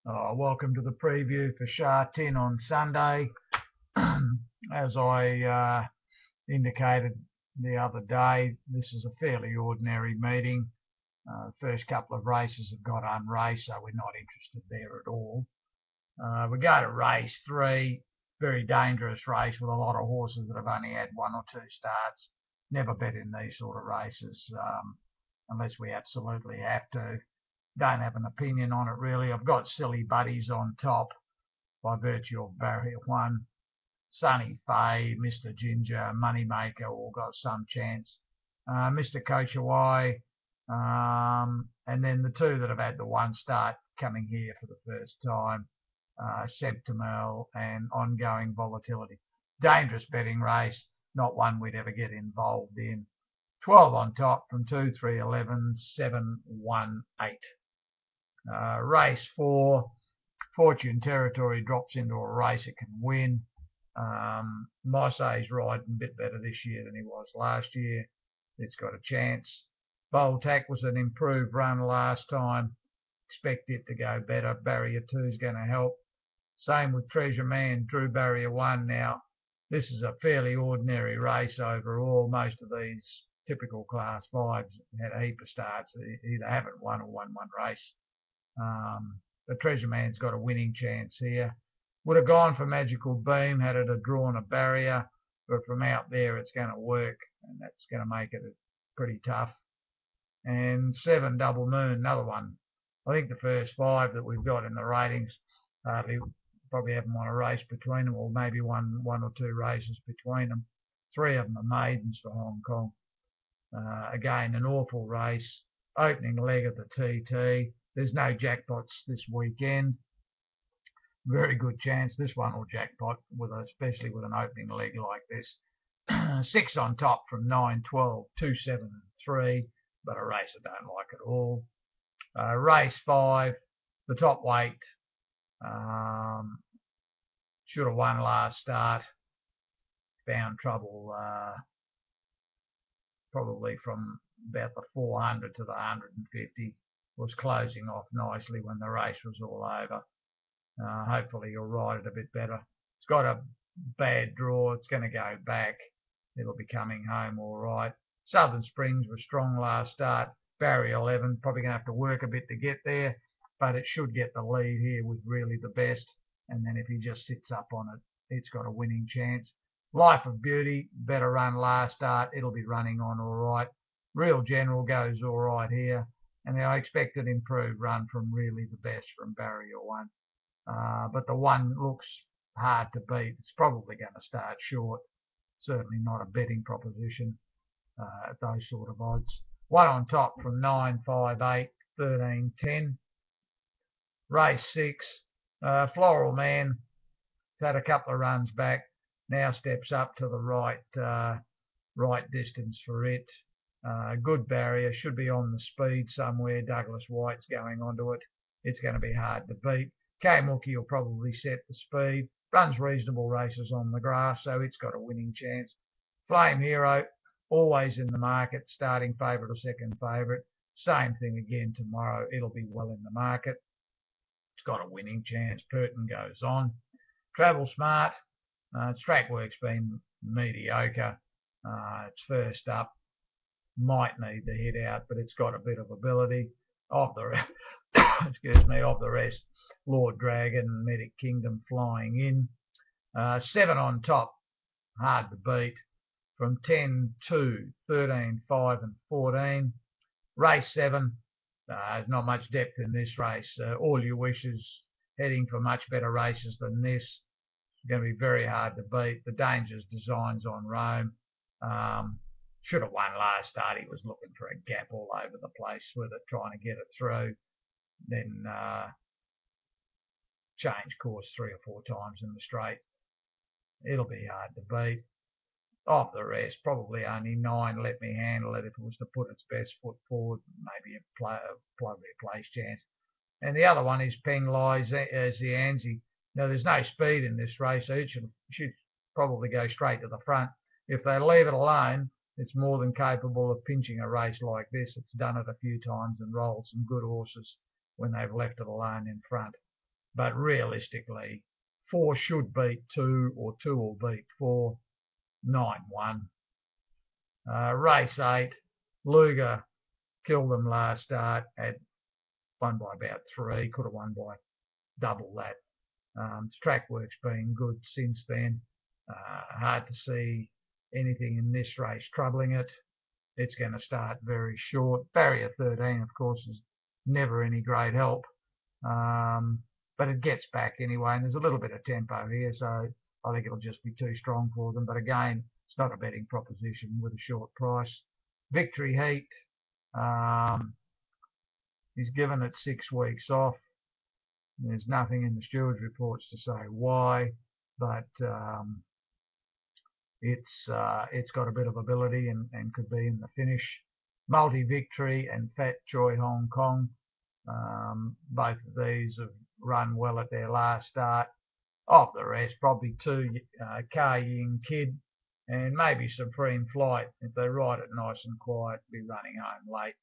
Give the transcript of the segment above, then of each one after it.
Welcome to the preview for Sha Tin on Sunday. As I indicated the other day, this is a fairly ordinary meeting. The first couple of races have got unraced, so we're not interested there at all. We go to race 3, very dangerous race with a lot of horses that have only had 1 or 2 starts. Never bet in these sort of races unless we absolutely have to. Don't have an opinion on it really. I've got Silly Buddies on top by virtue of Barrier 1. Sunny Fay, Mr. Ginger, Moneymaker all got some chance. Mr. Koshawai, and then the 2 that have had the 1 start coming here for the first time, Septimal and Ongoing Volatility. Dangerous betting race, not one we'd ever get involved in. 12 on top from 2, 3, 11, 7, 1, 8. Race 4, Fortune Territory drops into a race it can win. Mossay's riding a bit better this year than he was last year. It's got a chance. Boltac was an improved run last time. Expect it to go better. Barrier 2 is going to help. Same with Treasure Man, Drew Barrier 1 now. This is a fairly ordinary race overall. Most of these typical Class 5s had a heap of starts. They either haven't won or won one race. The Treasure Man's got a winning chance here. Would have gone for Magical Beam had it drawn a barrier, but from out there it's going to work, and that's going to make it pretty tough. And 7 Double Moon, another one. I think the first 5 that we've got in the ratings probably haven't won a race between them, or maybe one or 2 races between them. 3 of them are maidens for Hong Kong. Again, an awful race. Opening leg of the TT. There's no jackpots this weekend. Very good chance this one will jackpot, especially with an opening leg like this. 6 on top from 9, 12, 2, 7, and 3, but a race I don't like at all. Race 5, the top weight. Should have won last start. Found trouble probably from about the 400 to the 150. Was closing off nicely when the race was all over. Hopefully you'll ride it a bit better. It's got a bad draw. It's going to go back. It'll be coming home all right. Southern Springs was strong last start. Barrier 11, probably going to have to work a bit to get there, but it should get the lead here with really the best. And then if he just sits up on it, it's got a winning chance. Life of Beauty, better run last start. It'll be running on all right. Real General goes all right here. And I expect an improved run from really the best from Barrier 1. But the 1 looks hard to beat. It's probably going to start short. Certainly not a betting proposition at those sort of odds. 1 on top from 9, 5, 8, 13, 10. Race 6, Floral Man. It's had a couple of runs back. Now steps up to the right distance for it. Good barrier, should be on the speed somewhere. Douglas White's going onto it. It's going to be hard to beat. K-Mookie will probably set the speed. Runs reasonable races on the grass, so it's got a winning chance. Flame Hero, always in the market, starting favourite or second favourite. Same thing again tomorrow. It'll be well in the market. It's got a winning chance. Purton goes on. Travel Smart. Its track work's been mediocre. It's first up. Might need the hit out, but it's got a bit of ability. Of the rest, Lord Dragon, Medic Kingdom flying in. 7 on top, hard to beat. From 10, 2, 13, 5, and 14. Race 7, there's not much depth in this race. All You Wish is heading for much better races than this. It's going to be very hard to beat. The Danger's designs on Rome. Should have won last start. He was looking for a gap all over the place with it, trying to get it through. Then changed course 3 or 4 times in the straight. It'll be hard to beat. Of the rest, probably only 9 Let Me Handle It if it was to put its best foot forward. Maybe probably a place chance. And the other one is Peng Lai Xianzi. Now, there's no speed in this race, so it should probably go straight to the front. If they leave it alone, it's more than capable of pinching a race like this. It's done it a few times and rolled some good horses when they've left it alone in front. but realistically, 4 should beat 2 or 2 will beat 4. 9-1. Race 8, Luger killed them last start, had won by about 3, could have won by double that. Track work's been good since then. Hard to see anything in this race troubling it. It's going to start very short. Barrier 13, of course, is never any great help. But it gets back anyway, and there's a little bit of tempo here, so I think it'll just be too strong for them. But again, it's not a betting proposition with a short price. Victory Heat, he's given it 6 weeks off. There's nothing in the stewards' reports to say why, but it's got a bit of ability and could be in the finish. Multi Victory and Fat Joy Hong Kong, both of these have run well at their last start. Of the rest, probably 2, Car Ying Kid and maybe Supreme Flight. If they ride it nice and quiet, be running home late.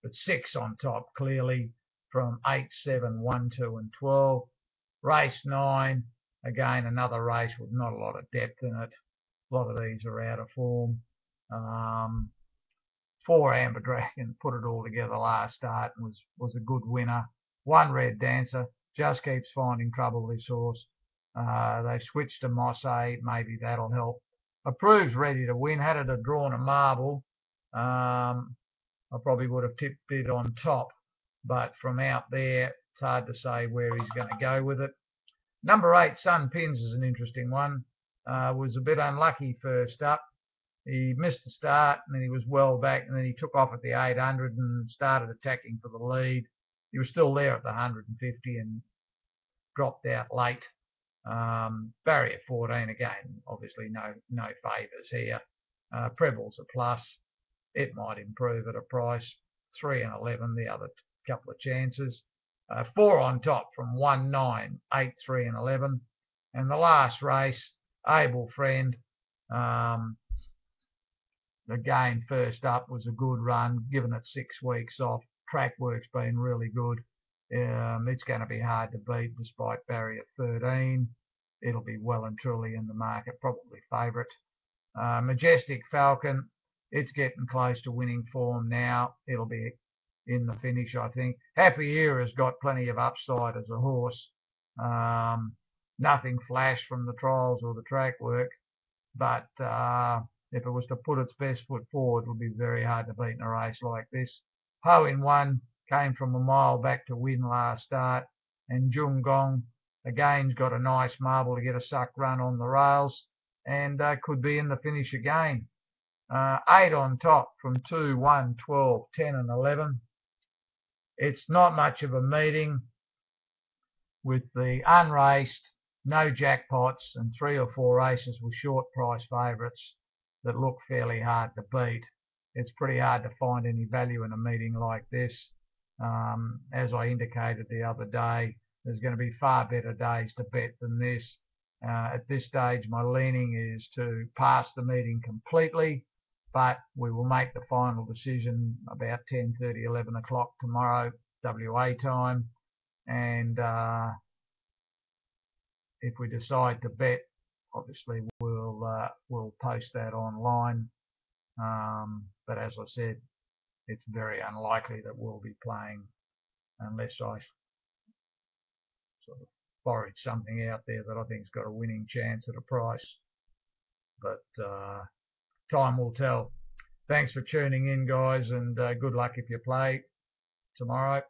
But 6 on top, clearly, from 8, 7, 1, 2 and 12. Race 9, again, another race with not a lot of depth in it. A lot of these are out of form. 4 Amber Dragon put it all together last start and was a good winner. 1 Red Dancer just keeps finding trouble, this horse. They switched to Mosse, maybe that'll help. Approve's ready to win. Had it have drawn a marble, I probably would have tipped it on top, but from out there, it's hard to say where he's going to go with it. Number 8, Sun Pins, is an interesting one. Was a bit unlucky first up. He missed the start, and then he was well back, and then he took off at the 800 and started attacking for the lead. He was still there at the 150 and dropped out late. Barrier 14, again, obviously no favours here. Preble's a plus. It might improve at a price. 3 and 11, the other couple of chances. 4 on top from 1, 9, 8, 3 and 11. And the last race, Able Friend, again, first up, was a good run, given it 6 weeks off. Track work's been really good. It's going to be hard to beat despite barrier 13. It'll be well and truly in the market, probably favourite. Majestic Falcon, it's getting close to winning form now. It'll be in the finish, I think. Happy Era's got plenty of upside as a horse. Nothing flash from the trials or the track work, but if it was to put its best foot forward, it would be very hard to beat in a race like this. Ho in 1 came from a mile back to win last start, and Jung Gong again's got a nice marble to get a suck run on the rails, and could be in the finish again. 8 on top from 2, 1, 12, 10 and 11. It's not much of a meeting with the unraced, no jackpots, and 3 or 4 races with short price favourites that look fairly hard to beat. It's pretty hard to find any value in a meeting like this. As I indicated the other day, there's going to be far better days to bet than this. At this stage, my leaning is to pass the meeting completely, but we will make the final decision about 10:30, 11 o'clock tomorrow, WA time. And if we decide to bet, obviously we'll post that online. But as I said, it's very unlikely that we'll be playing unless I sort of forage something out there that I think's got a winning chance at a price. But time will tell. Thanks for tuning in, guys, and good luck if you play tomorrow.